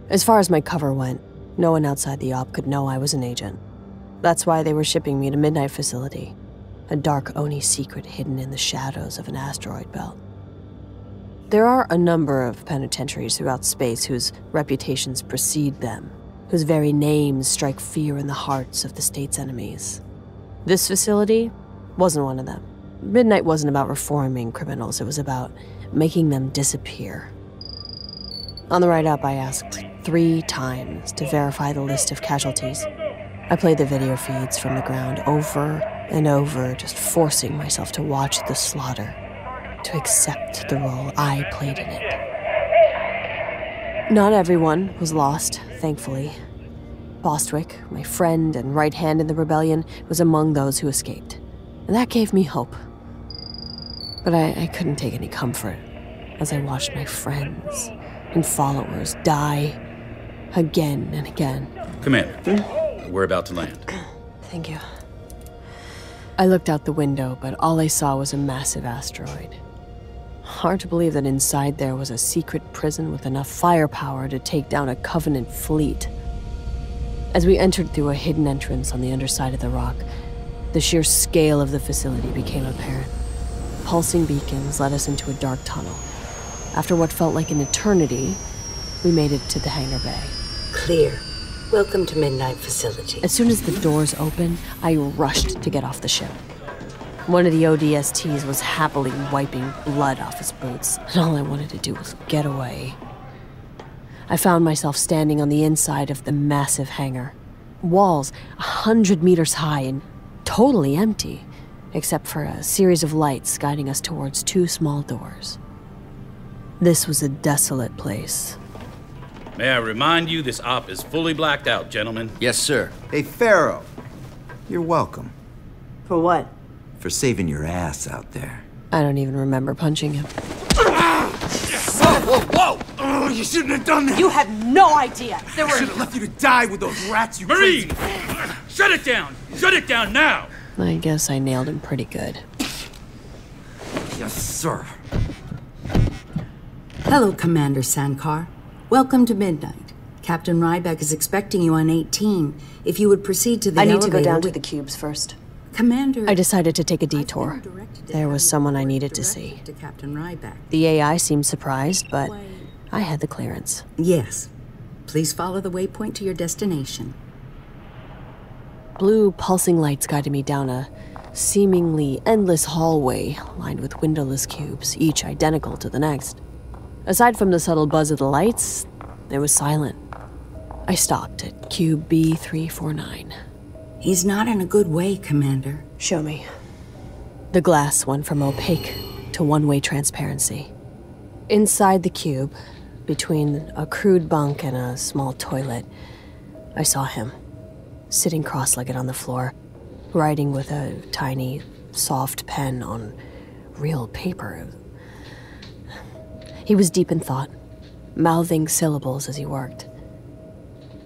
As far as my cover went, no one outside the op could know I was an agent. That's why they were shipping me to Midnight Facility, a dark Oni secret hidden in the shadows of an asteroid belt. There are a number of penitentiaries throughout space whose reputations precede them, whose very names strike fear in the hearts of the state's enemies. This facility wasn't one of them. Midnight wasn't about reforming criminals, it was about making them disappear. On the ride up, I asked 3 times to verify the list of casualties. I played the video feeds from the ground over and over, just forcing myself to watch the slaughter, to accept the role I played in it. Not everyone was lost, thankfully. Bostwick, my friend and right hand in the rebellion, was among those who escaped, and that gave me hope. But I couldn't take any comfort as I watched my friends and followers die again and again. Commander, we're about to land. Thank you. I looked out the window, but all I saw was a massive asteroid. Hard to believe that inside there was a secret prison with enough firepower to take down a Covenant fleet. As we entered through a hidden entrance on the underside of the rock, the sheer scale of the facility became apparent. Pulsing beacons led us into a dark tunnel. After what felt like an eternity, we made it to the hangar bay. Clear. Welcome to Midnight Facility. As soon as the doors opened, I rushed to get off the ship. One of the ODSTs was happily wiping blood off his boots, and all I wanted to do was get away. I found myself standing on the inside of the massive hangar. Walls 100 meters high and totally empty, except for a series of lights guiding us towards 2 small doors. This was a desolate place. May I remind you, this op is fully blacked out, gentlemen. Yes, sir. Hey, Pharaoh. You're welcome. For what? For saving your ass out there. I don't even remember punching him. Whoa, whoa, whoa! Oh, you shouldn't have done that! You had no idea! There I should have left you to die with those rats, you Marine! crazy... Shut it down! Shut it down now! I guess I nailed him pretty good. Yes, sir. Hello, Commander Sankar. Welcome to Midnight. Captain Ryback is expecting you on 18. If you would proceed to the I need elevator... to go down to the cubes first. Commander... I decided to take a detour. There was someone I needed to see. To Captain Ryback. The AI seemed surprised, but I had the clearance. Yes. Please follow the waypoint to your destination. Blue pulsing lights guided me down a seemingly endless hallway lined with windowless cubes, each identical to the next. Aside from the subtle buzz of the lights, it was silent. I stopped at cube B-349. He's not in a good way, Commander. Show me. The glass went from opaque to one-way transparency. Inside the cube, between a crude bunk and a small toilet, I saw him, sitting cross-legged on the floor, writing with a tiny, soft pen on real paper. He was deep in thought, mouthing syllables as he worked.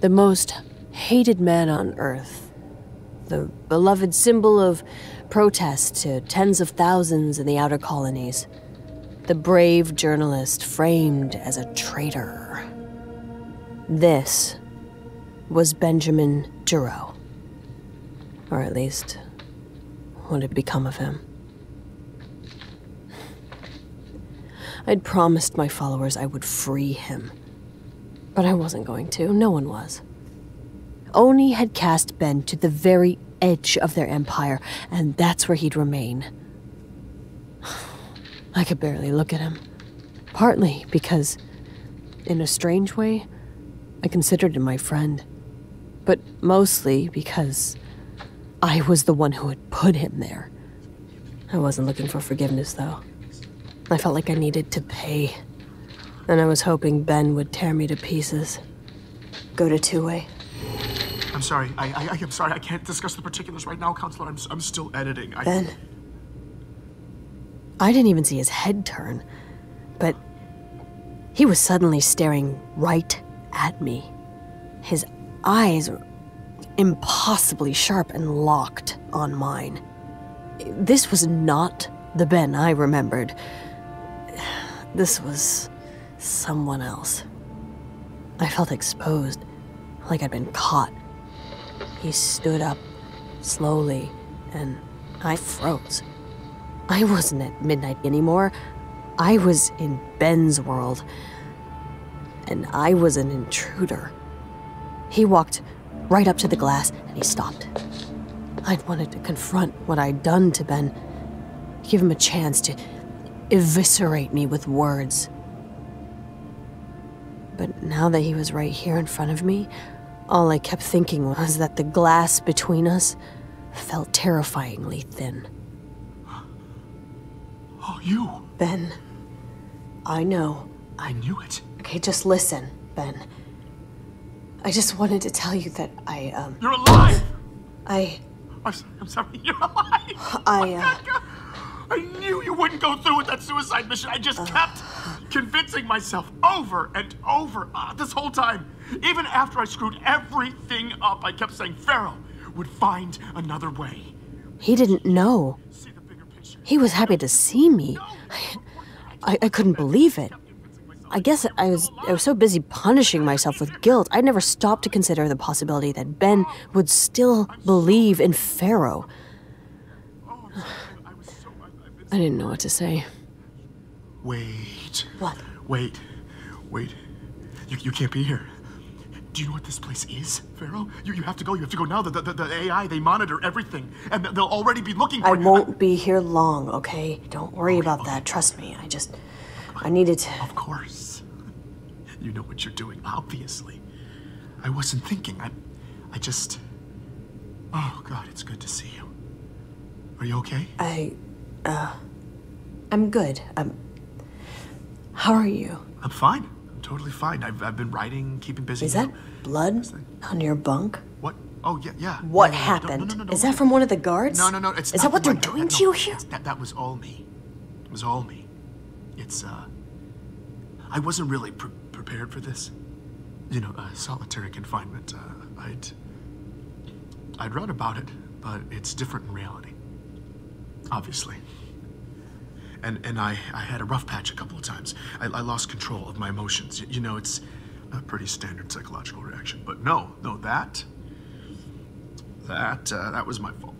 The most hated man on Earth, the beloved symbol of protest to tens of thousands in the outer colonies, the brave journalist framed as a traitor. This was Benjamin Giroux. Or at least, what had become of him. I'd promised my followers I would free him. But I wasn't going to. No one was. Oni had cast Ben to the very edge of their empire, and that's where he'd remain. I could barely look at him. Partly because, in a strange way, I considered him my friend. But mostly because I was the one who had put him there. I wasn't looking for forgiveness, though. I felt like I needed to pay. And I was hoping Ben would tear me to pieces. Go to two-way. I'm sorry. I'm sorry. I can't discuss the particulars right now, Counselor. I'm still editing. Ben. I didn't even see his head turn. But he was suddenly staring right at me. His eyes were impossibly sharp and locked on mine. This was not the Ben I remembered. This was someone else. I felt exposed, like I'd been caught. He stood up, slowly, and I froze. I wasn't at midnight anymore. I was in Ben's world, and I was an intruder. He walked right up to the glass, and he stopped. I'd wanted to confront what I'd done to Ben, give him a chance to eviscerate me with words. But now that he was right here in front of me, all I kept thinking was that the glass between us felt terrifyingly thin. Oh, you. Ben, I know. I knew it. Okay, just listen, Ben. I just wanted to tell you that You're alive! I'm sorry, you're alive! I knew you wouldn't go through with that suicide mission. I just kept convincing myself over and over this whole time. Even after I screwed everything up, I kept saying Pharaoh would find another way. He didn't know. See the bigger picture. He was happy to see me. I couldn't believe it. I guess I was so busy punishing myself with guilt, I never stopped to consider the possibility that Ben would still believe in Pharaoh. I didn't know what to say. Wait. What? Wait. You can't be here. Do you know what this place is, Pharaoh? You have to go. You have to go now. The AI, they monitor everything. And they'll already be looking for you. I won't be here long, okay? Don't worry about that. Trust me. I needed to... Of course. You know what you're doing, obviously. I wasn't thinking. I just... Oh, God, it's good to see you. Are you okay? I'm good. How are you? I'm fine. I'm totally fine. I've been writing, keeping busy. Is that blood on your bunk? What? Oh, yeah. What Yeah. happened? No, Is that from one of the guards? No, Is it's that not what they're from doing no, to you here? That was all me. It was all me. It's, I wasn't really prepared for this. You know, solitary confinement. I'd read about it, but it's different in reality. Obviously. And I had a rough patch a couple of times. I lost control of my emotions. You know, it's a pretty standard psychological reaction. But no, that was my fault.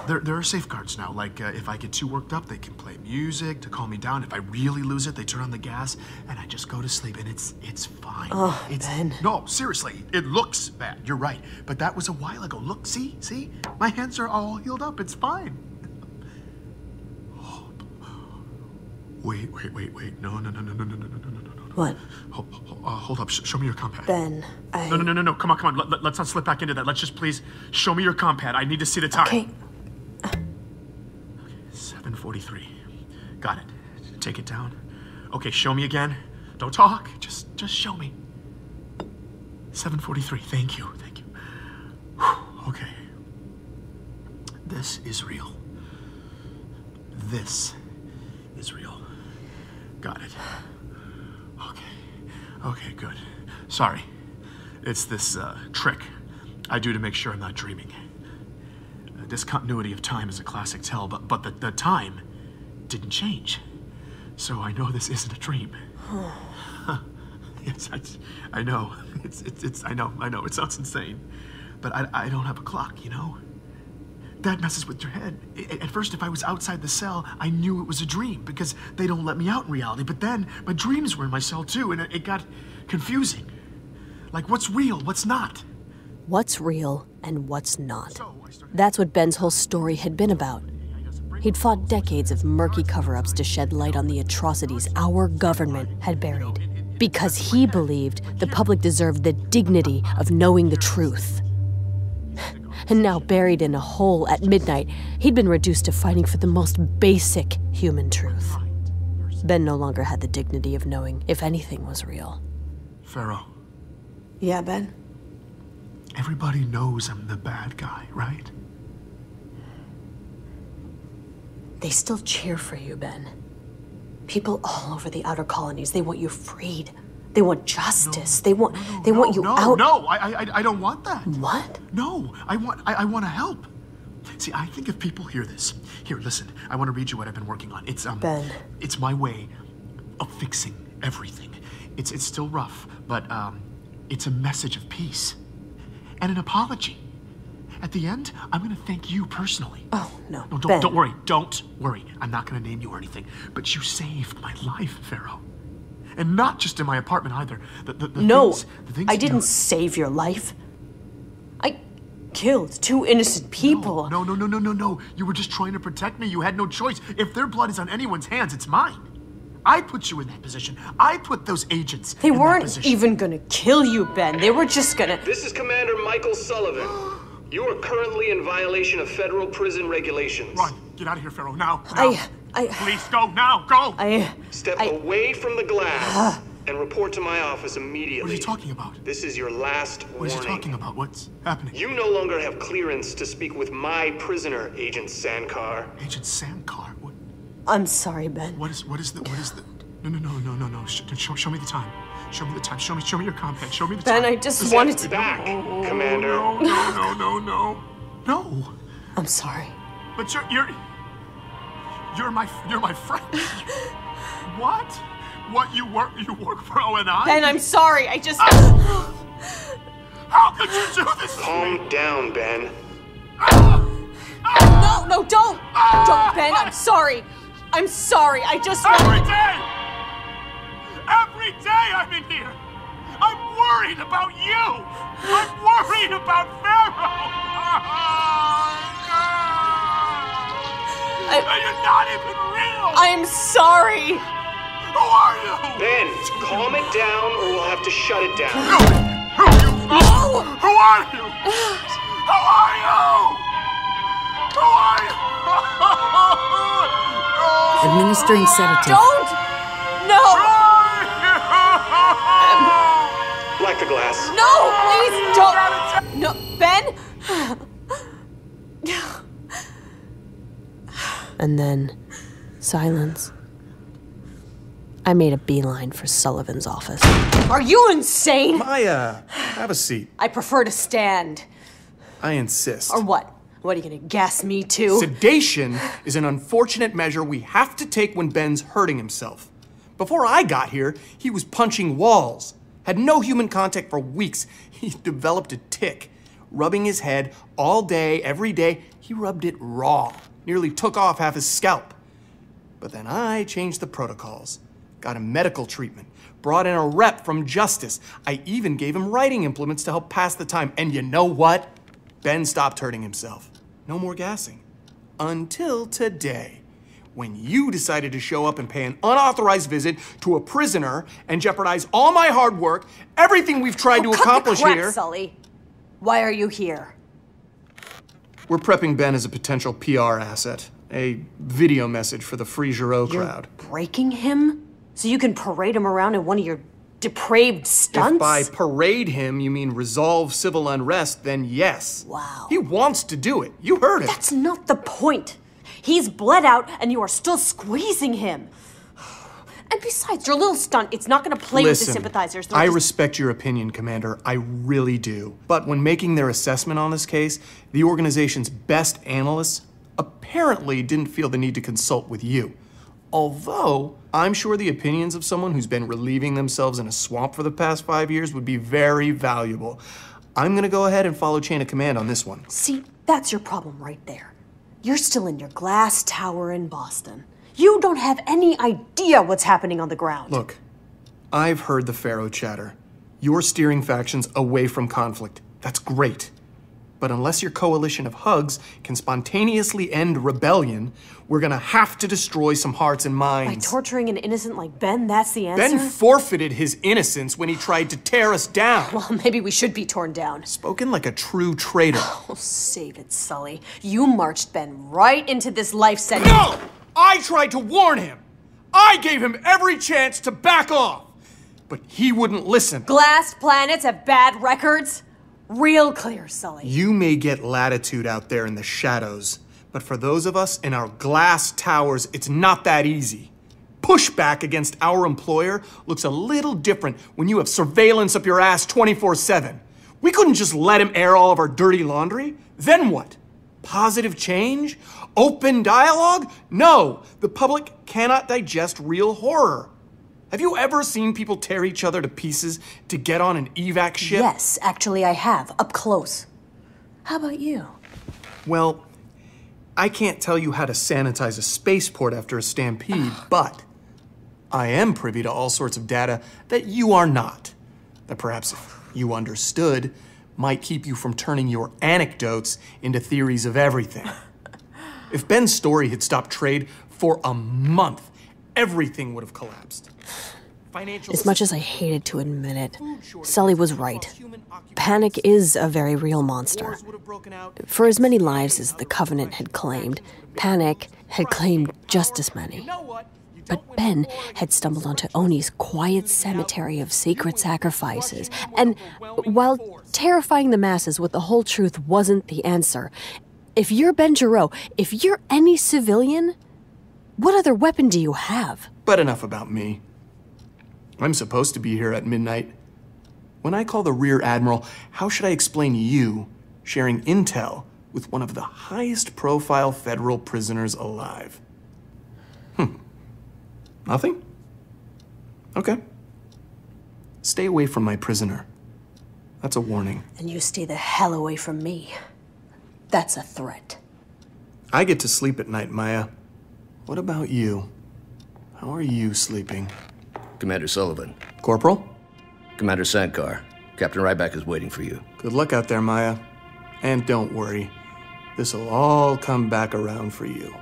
There are safeguards now. Like, if I get too worked up, they can play music to calm me down. If I really lose it, they turn on the gas, and I just go to sleep, and it's fine. Ben. No, seriously, it looks bad. You're right. But that was a while ago. Look, see? My hands are all healed up. It's fine. Wait. No. What? Hold up. Show me your compad. Ben, No. Come on. Let's not slip back into that. Let's just please show me your compad. I need to see the time. Okay. 7:43. Got it. Take it down. Okay, show me again. Don't talk. Just show me. 7:43. Thank you. Whew. Okay. This is real. This is real. Got it. Okay, good. Sorry. It's this trick I do to make sure I'm not dreaming. Discontinuity of time is a classic tell, but the time didn't change. So I know this isn't a dream. Yes, I know. I know. It sounds insane. But I don't have a clock, you know? That messes with your head. At first, if I was outside the cell, I knew it was a dream because they don't let me out in reality. But then my dreams were in my cell too, and it got confusing. Like, what's real, what's not? What's real and what's not? That's what Ben's whole story had been about. He'd fought decades of murky cover-ups to shed light on the atrocities our government had buried, because he believed the public deserved the dignity of knowing the truth. And now, buried in a hole at midnight, he'd been reduced to fighting for the most basic human truth. Ben no longer had the dignity of knowing if anything was real. Pharaoh. Yeah, Ben? Everybody knows I'm the bad guy, right? They still cheer for you, Ben. People all over the outer colonies, they want you freed. They want justice. They want you out. No, I don't want that. What? No, I want to help. See, I think if people hear this, here, listen, I want to read you what I've been working on. It's Ben. It's my way of fixing everything. It's still rough, but It's a message of peace. And an apology. At the end, I'm gonna thank you personally. Oh, no, No, Ben. don't worry. Don't worry. I'm not gonna name you or anything. But you saved my life, Pharaoh. And not just in my apartment either. No, the things I didn't save your life. I killed 2 innocent people. No. You were just trying to protect me. You had no choice. If their blood is on anyone's hands, it's mine. I put you in that position. I put those agents They in that weren't position. even gonna kill you, Ben. They were just gonna... This is Commander Michael Sullivan. You are currently in violation of federal prison regulations. Run. Get out of here, Pharaoh. Now. Please, go now. Go. Step away from the glass and report to my office immediately. What are you talking about? This is your last What warning. are you talking about? What's happening? You no longer have clearance to speak with my prisoner, Agent Sankar. Agent Sankar? What? I'm sorry, Ben. What is the? No. Show me the time. Show me the time. Show me your combat. Show me the time. Ben, I just wanted to... Back, Commander. No. I'm sorry. But you're my friend. What? What you work for O&I? Ben, I'm sorry. I just... How could you do this? Calm down, Ben. No, don't! Don't, Ben, I'm sorry. I'm sorry, I just... Every day I'm in here! I'm worried about you! I'm worried about Pharaoh! You're not even real! I'm sorry! Who are you? Ben, calm it down or we'll have to shut it down. Who are you? Who are you? Administering sedative. Don't! No! Black the glass. No, please don't! No, Ben? And then, silence. I made a beeline for Sullivan's office. Are you insane? Maya, have a seat. I prefer to stand. I insist. Or what? What, are you gonna gas me too? Sedation is an unfortunate measure we have to take when Ben's hurting himself. Before I got here, he was punching walls. Had no human contact for weeks. He developed a tic. Rubbing his head all day, every day, he rubbed it raw. Nearly took off half his scalp. But then I changed the protocols. Got him medical treatment. Brought in a rep from Justice. I even gave him writing implements to help pass the time. And you know what? Ben stopped hurting himself. No more gassing. Until today, when you decided to show up and pay an unauthorized visit to a prisoner and jeopardize all my hard work, everything we've tried to accomplish cut the crap, here. Sully. Why are you here? We're prepping Ben as a potential PR asset. A video message for the Free Giro crowd. Breaking him? So you can parade him around in one of your depraved stunts? If by parade him you mean resolve civil unrest, then yes. Wow. He wants to do it. You heard him. That's not the point. He's bled out and you are still squeezing him. And besides, your little stunt, it's not gonna play with the sympathizers. I respect your opinion, Commander. I really do. But when making their assessment on this case, the organization's best analysts apparently didn't feel the need to consult with you. Although, I'm sure the opinions of someone who's been relieving themselves in a swamp for the past 5 years would be very valuable. I'm gonna go ahead and follow chain of command on this one. See, that's your problem right there. You're still in your glass tower in Boston. You don't have any idea what's happening on the ground. Look, I've heard the Pharaoh chatter. You're steering factions away from conflict. That's great. But unless your coalition of hugs can spontaneously end rebellion, we're gonna have to destroy some hearts and By minds. torturing an innocent like Ben, that's the answer? Ben forfeited his innocence when he tried to tear us down. Well, maybe we should be torn down. Spoken like a true traitor. Oh, save it, Sully. You marched Ben right into this life sentence. No! I tried to warn him. I gave him every chance to back off. But he wouldn't listen. Glass planets have bad records? Real clear, Sully. You may get latitude out there in the shadows, but for those of us in our glass towers, it's not that easy. Pushback against our employer looks a little different when you have surveillance up your ass 24/7. We couldn't just let him air all of our dirty laundry. Then what? Positive change? Open dialogue? No, the public cannot digest real horror. Have you ever seen people tear each other to pieces to get on an evac ship? Yes, actually I have, up close. How about you? Well, I can't tell you how to sanitize a spaceport after a stampede, but I am privy to all sorts of data that you are not. That perhaps if you understood, might keep you from turning your anecdotes into theories of everything. If Ben's story had stopped trade for a month, everything would have collapsed. As much as I hated to admit it, Sully was right. Panic is a very real monster. For as many lives as the Covenant had claimed, Panic had claimed just as many. But Ben had stumbled onto Oni's quiet cemetery of secret sacrifices, and while terrifying the masses with the whole truth wasn't the answer, if you're Ben Giro, if you're any civilian, what other weapon do you have? But enough about me. I'm supposed to be here at midnight. When I call the Rear Admiral, how should I explain you sharing intel with one of the highest profile federal prisoners alive? Nothing? Okay. Stay away from my prisoner. That's a warning. And you stay the hell away from me. That's a threat. I get to sleep at night, Maya. What about you? How are you sleeping? Commander Sullivan. Corporal? Commander Sankar. Captain Ryback is waiting for you. Good luck out there, Maya. And don't worry. This'll all come back around for you.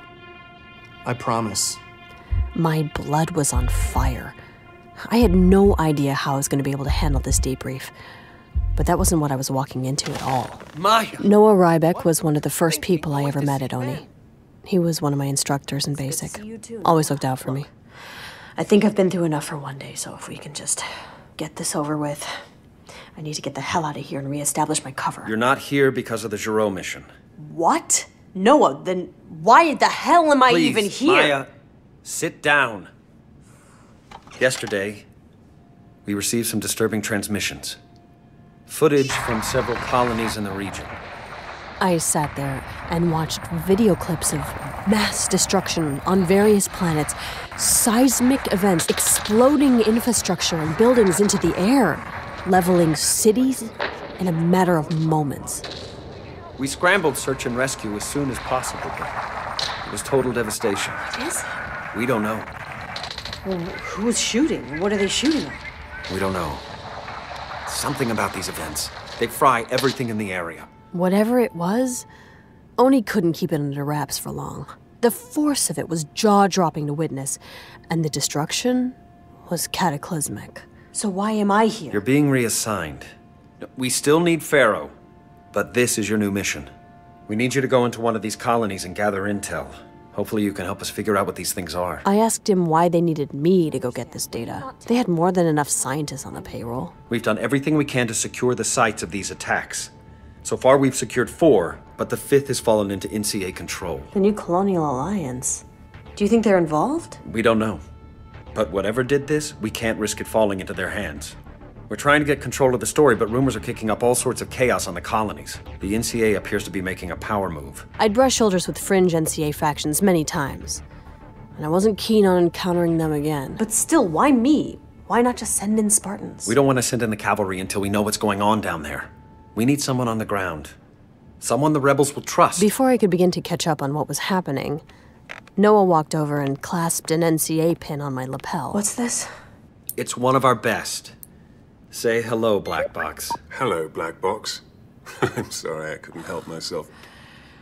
I promise. My blood was on fire. I had no idea how I was going to be able to handle this debrief. But that wasn't what I was walking into at all. Maya! Noah Ryback was one of the first people I ever met at Oni. He was one of my instructors in basic. Always looked out for me. I think I've been through enough for one day, so if we can just get this over with. I need to get the hell out of here and reestablish my cover. You're not here because of the Giro mission. What? Noah, then why the hell am I even here? Maya, sit down. Yesterday, we received some disturbing transmissions. Footage from several colonies in the region. I sat there and watched video clips of mass destruction on various planets, seismic events, exploding infrastructure and buildings into the air, leveling cities in a matter of moments. We scrambled search and rescue as soon as possible, but it was total devastation. What is it? We don't know. Well, who's shooting? What are they shooting at? We don't know. Something about these events. They fry everything in the area. Whatever it was, Oni couldn't keep it under wraps for long. The force of it was jaw-dropping to witness, and the destruction was cataclysmic. So why am I here? You're being reassigned. We still need Pharaoh, but this is your new mission. We need you to go into one of these colonies and gather intel. Hopefully you can help us figure out what these things are. I asked him why they needed me to go get this data. They had more than enough scientists on the payroll. We've done everything we can to secure the sites of these attacks. So far we've secured 4, but the 5th has fallen into NCA control. The new Colonial Alliance. Do you think they're involved? We don't know. But whatever did this, we can't risk it falling into their hands. We're trying to get control of the story, but rumors are kicking up all sorts of chaos on the colonies. The NCA appears to be making a power move. I'd brushed shoulders with fringe NCA factions many times, and I wasn't keen on encountering them again. But still, why me? Why not just send in Spartans? We don't want to send in the cavalry until we know what's going on down there. We need someone on the ground. Someone the rebels will trust. Before I could begin to catch up on what was happening, Noah walked over and clasped an NCA pin on my lapel. What's this? It's one of our best. Say hello, Black Box. Hello, Black Box. I'm sorry, I couldn't help myself.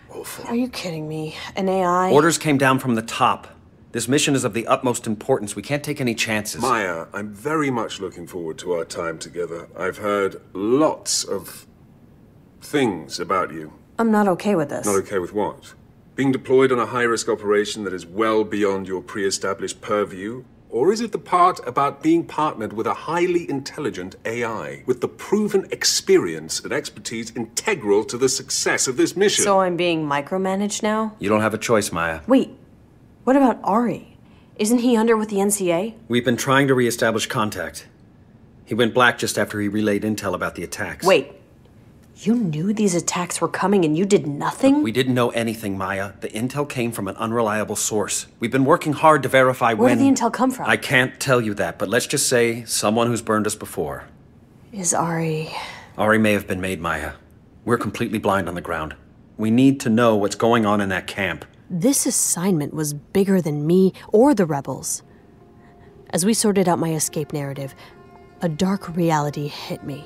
Awful. Are you kidding me? An AI? Orders came down from the top. This mission is of the utmost importance. We can't take any chances. Maya, I'm very much looking forward to our time together. I've heard lots of things about you. I'm not okay with this. Not okay with what? Being deployed on a high-risk operation that is well beyond your pre-established purview? Or is it the part about being partnered with a highly intelligent AI, with the proven experience and expertise integral to the success of this mission? So I'm being micromanaged now? You don't have a choice, Maya. Wait, what about Ari? Isn't he under with the NCA? We've been trying to reestablish contact. He went black just after he relayed intel about the attacks. Wait, You knew these attacks were coming and you did nothing? We didn't know anything, Maya. The intel came from an unreliable source. We've been working hard to verify Where did the intel come from? I can't tell you that, but let's just say someone who's burned us before. Is Ari... Ari may have been made, Maya. We're completely blind on the ground. We need to know what's going on in that camp. This assignment was bigger than me or the rebels. As we sorted out my escape narrative, a dark reality hit me.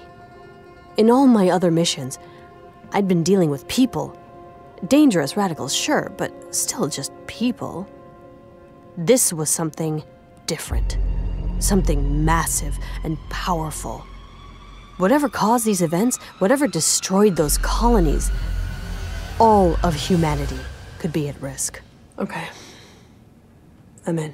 In all my other missions, I'd been dealing with people. Dangerous radicals, sure, but still just people. This was something different. Something massive and powerful. Whatever caused these events, whatever destroyed those colonies, all of humanity could be at risk. Okay. I'm in.